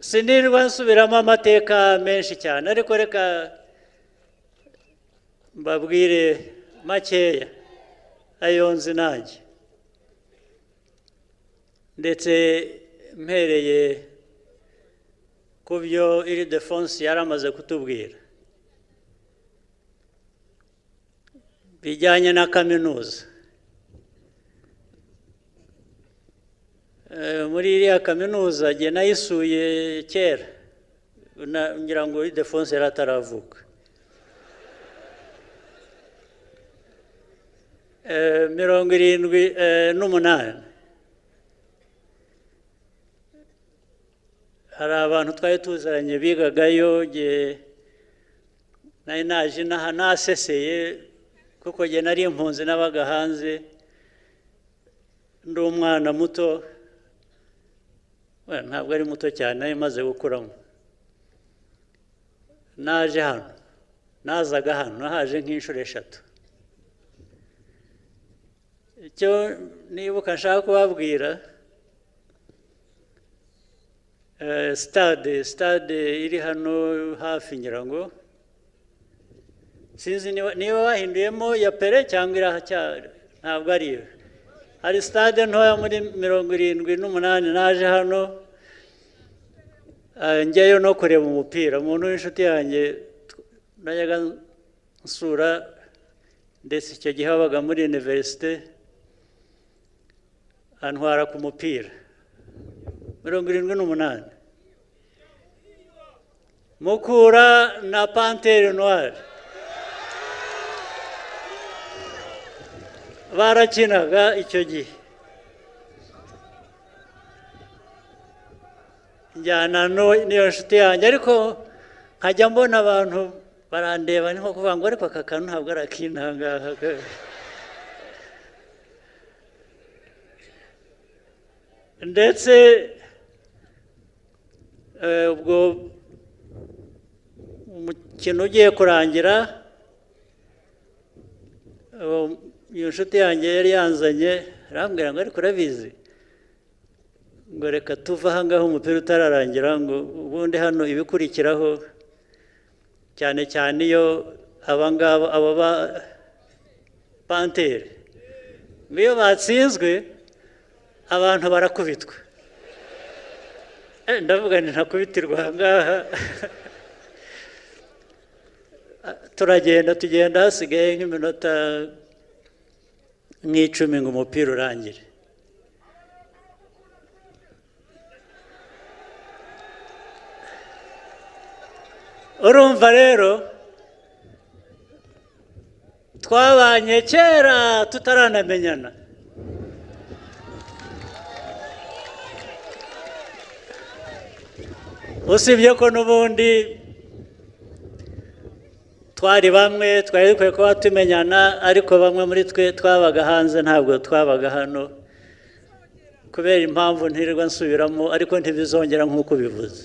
sinirwa nsubiramo amateka menshi cyane ariko reka mbabwire makeya ayo nzi nanjye ndetse mpereye ku byo Ildefonsi yari amaze kutubwira bijyanye na kaminuza. Muri iriya kaminuza jye nayisuye kera ngira ngo Ildefonsi yari ataravuka. 78 hari abantu twari tuzaranye bigagayo jye nari naje naseseye kuko jye nari impunzi nabaga hanze ndi umwana muto ntabwo ari muto cyane nari maze gukuramo naje hano nazaga hano nahaje nk'inshuro 3 icyo nibuka nshaka kubabwira stade iri hano hafi ngira ngo sinzi niba bahinduyemo ya Pere cyangwa irahacyari ntabwo ari yo hari stade ntoya muri 78 naje hano njyayo no kureba umupira umuntu w'inshuti yanjye najyaga nsura ndetse icyo gihe wabaga muri universite antwara ku mupira 78 Mukura na Panthère Noire barakinaga icyo gihe njyana niyo nshuti yanjye ariko nkajya mbona abantu barandeba ni nko kuvuga ngo ariko aka kantu ntabwo ari akintangaha ndetse ubwo umukino ugiye kurangira iyo nshuti yanjye yari yanzanye arambwira ngo ariko urabizi ngo reka tuva aha ngaho umupira utararangira ngo ubundi hano ibikurikiraho cyane cyane iyo abangaba aba ba Panthère iyo batsinzwe abantu barakubitwa ndavuga nti ntakubitirwa aha ngaha tugenda hasigaye nk'iminota nk'icumi ngo umupira urangire urumva rero twabanye kera tutaranamenyana usibye ko n'ubundi twari bamwe twari dukwiye kuba tumenyana ariko bamwe muri twe twabaga hanze ntabwo twabaga hano kubera impamvu ntirirwa nsubiramo ariko ntibizongera nk'uko bivuze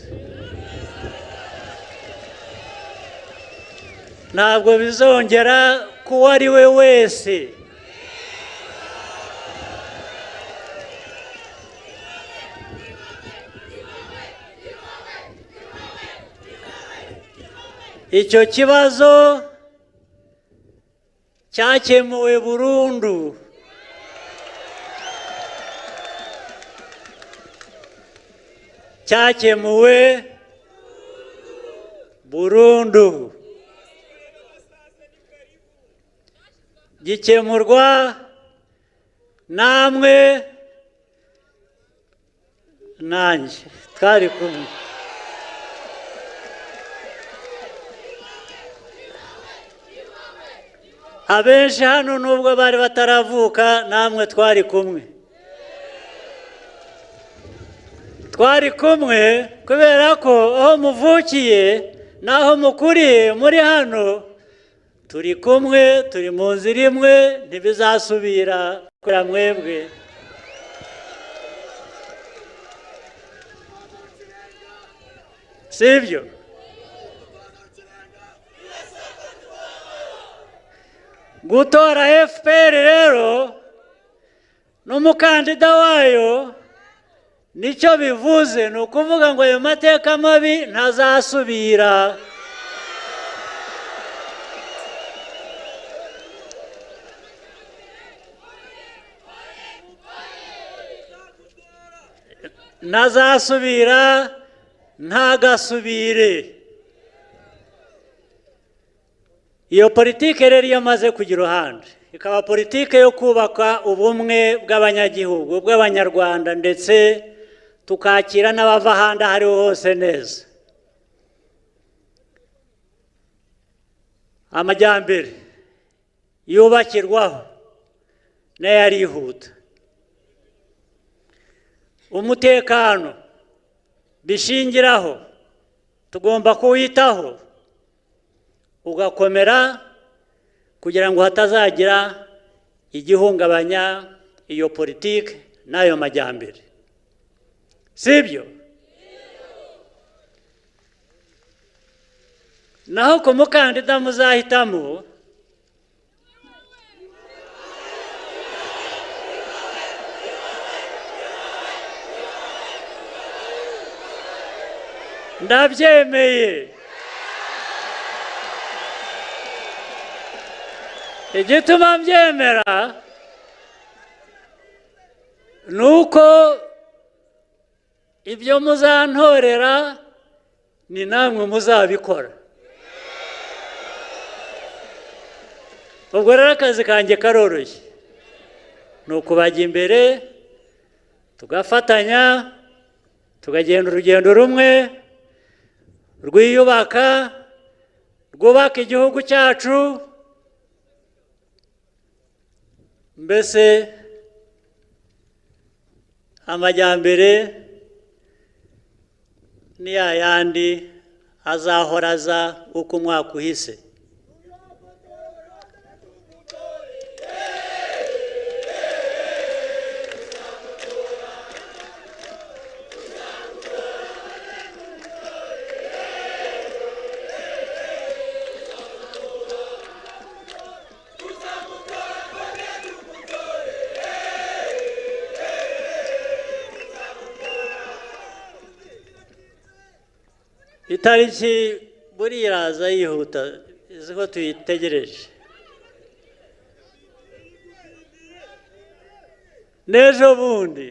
ntabwo bizongera kuwo ari we wese icyo kibazo cyakemuwe burundu cyakemuwe burundu gikemurwa namwe nanjye twari kumwe abenshi hano nubwo bari bataravuka namwe twari kumwe kubera ko aho muvukiye n'aho mukuriye muri hano turi kumwe turi mu nzira imwe ntibizasubira kuri mwebwe sibyo gutora FPR rero n'umukandida wayo nicyo bivuze ni ukuvuga ngo ayo mateka mabi ntazasubira. ntazasubira, ntagasubire. Iyo politike rero iyo amaze kugira uruhande ikaba politike yo kubaka ubumwe bw'abanyagihugu bw'abanyarwanda, ndetse tukakira n'abava ahandi aho ariho hose neza. Amajyambere yubakirwaho nayo arihuta. Umutekano bishingiraho tugomba kuwitaho ugakomera kugira ngo hatazagira igihungabanya iyo politike n'ayo majyambere, sibyo? Naho ku mukandida muzahitamo ndabyemeye. Igituma mbyemera ni uko ibyo muzantorera ni namwe muzabikora. Ubwo rero akazi kanjye karoroshye, ni ukubajya imbere tugafatanya tukagenda urugendo rumwe rwiyubaka, rwubaka igihugu cyacu. Mbese amajyambere ni ya yandi azahora aza uko umwaka uhise. Itariki buriya iraza yihuta, izi ko tuyitegereje. N'ejo bundi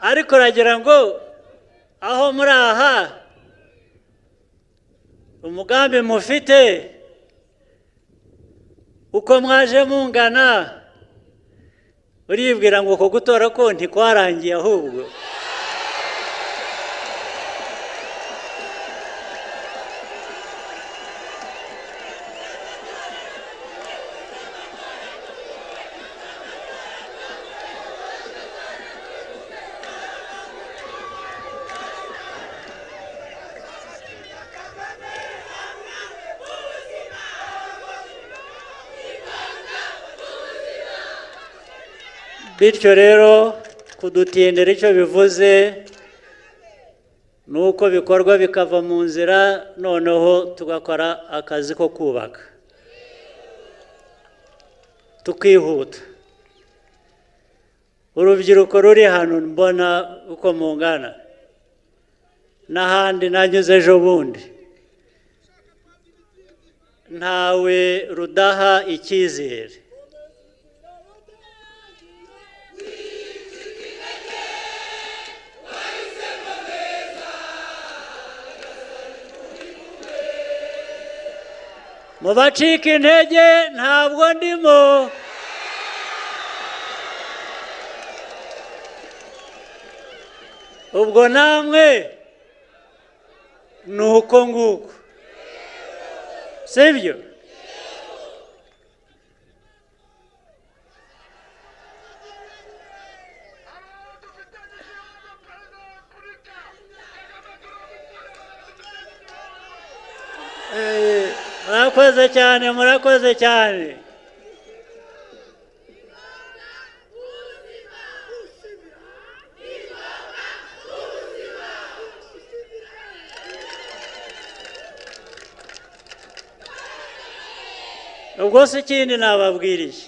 ariko uragira ngo aho muri aha umugambi mufite uko mwaje mungana, uribwira ngo uko gutora ko ntikwarangiye ahubwo. Bityo rero kudutindira icyo bivuze ni uko bikorwa bikava mu nzira, noneho tugakora akazi ko kubaka tukihuta. Urubyiruko ruri hano mbona uko mungana, n'ahandi nanyuze ejo bundi, ntawe rudaha icyizere. Mu bacika intege ntabwo ndimo. Ubwo namwe ni uko nguko, sibyo? Murakoze cyane, murakoze cyane. Ubwo se ikindi nababwiriye,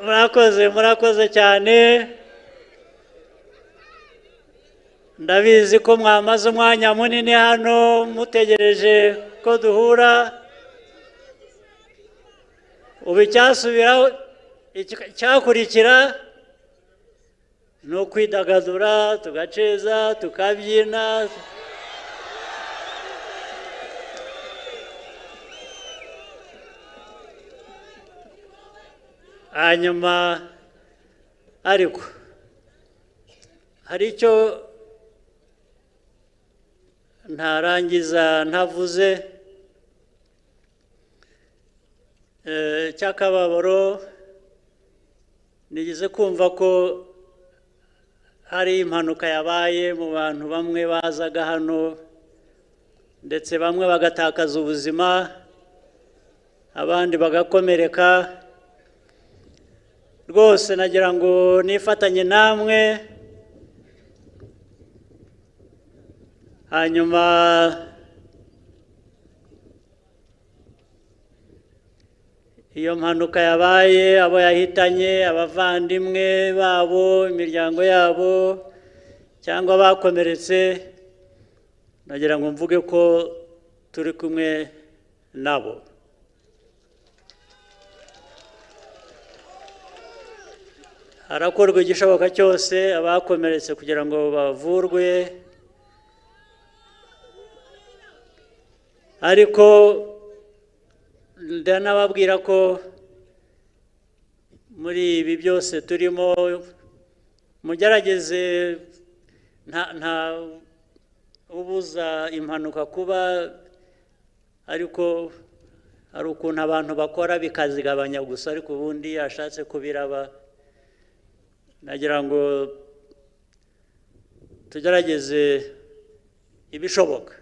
murakoze cyane. Ndabizi ko mwamaze umwanya munini hano mutegereje ko duhura. Ubu icyasubiraho cyakurikira ni ukwidagadura, tugaceza, tukabyina. Hanyuma ariko hari icyo ntarangiza ntavuze cy'akababaro. Nigeze kumva ko hari impanuka yabaye mu bantu bamwe bazaga hano ndetse bamwe bagatakaza ubuzima, abandi bagakomereka. Rwose nagira ngo nifatanye namwe, hanyuma iyo mpanuka yabaye, abo yahitanye, abavandimwe babo, imiryango yabo cyangwa bakomeretse, nagira ngo mvuge ko turi kumwe nabo. Harakorwa igishoboka cyose abakomeretse kugira ngo bavurwe, ariko ndanababwira ko muri ibi byose turimo mugerageze, nta ubuza impanuka kuba, ariko hari ukuntu abantu bakora bikazigabanya gusa, ariko ubundi yashatse kubiraba. Nagira ngo tugerageze ibishoboka.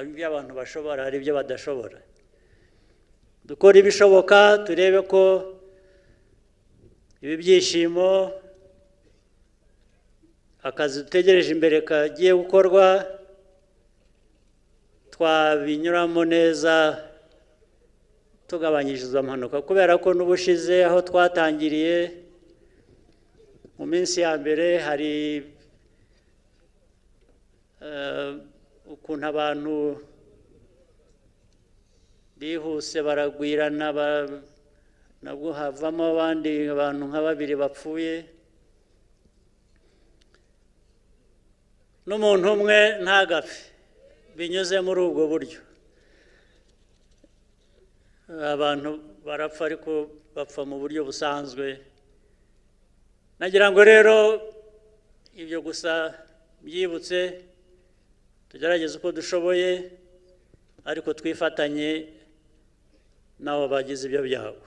Ibyo abantu bashobora, hari ibyo badashobora. Dukora ibishoboka, turebe ko ibi byishimo, akazi dutegereje imbere kagiye gukorwa, twabinyuramo neza tugabanyije izo mpanuka, kubera ko n'ubushize aho twatangiriye mu minsi ya mbere hari ukuntu abantu bihuse baragwirana, nabwo havamo abandi abantu nka 2 bapfuye, n'umuntu umwe ntagapfe binyuze muri ubwo buryo. Abantu barapfa ariko bapfa mu buryo busanzwe. Nagira ngo rero ibyo gusa byibutse, tugerageze uko dushoboye, ariko twifatanye nabo bagize ibyo byago.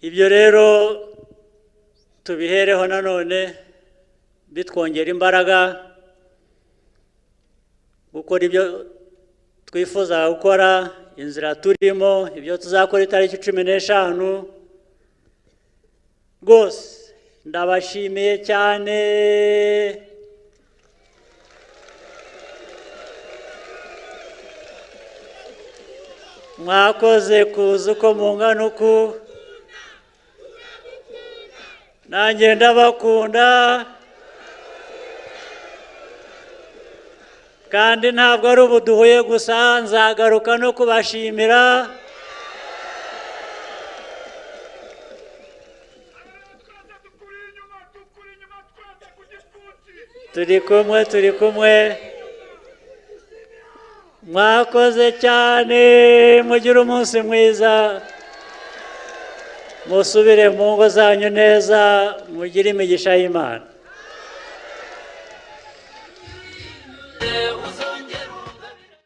Ibyo rero tubihereho nanone bitwongera imbaraga gukora ibyo twifuza gukora, inzira turimo, ibyo tuzakora itariki 15. Rwose ndabashimiye cyane. Mwakoze kuza uko mungana uku, nanjye ndabakunda, kandi ntabwo ari ubu duhuye gusa, nzagaruka no kubashimira. turi kumwe. Mwakoze cyane, mugire umunsi mwiza, musubire mu ngo zanyu neza, mugire imigisha y'Imana.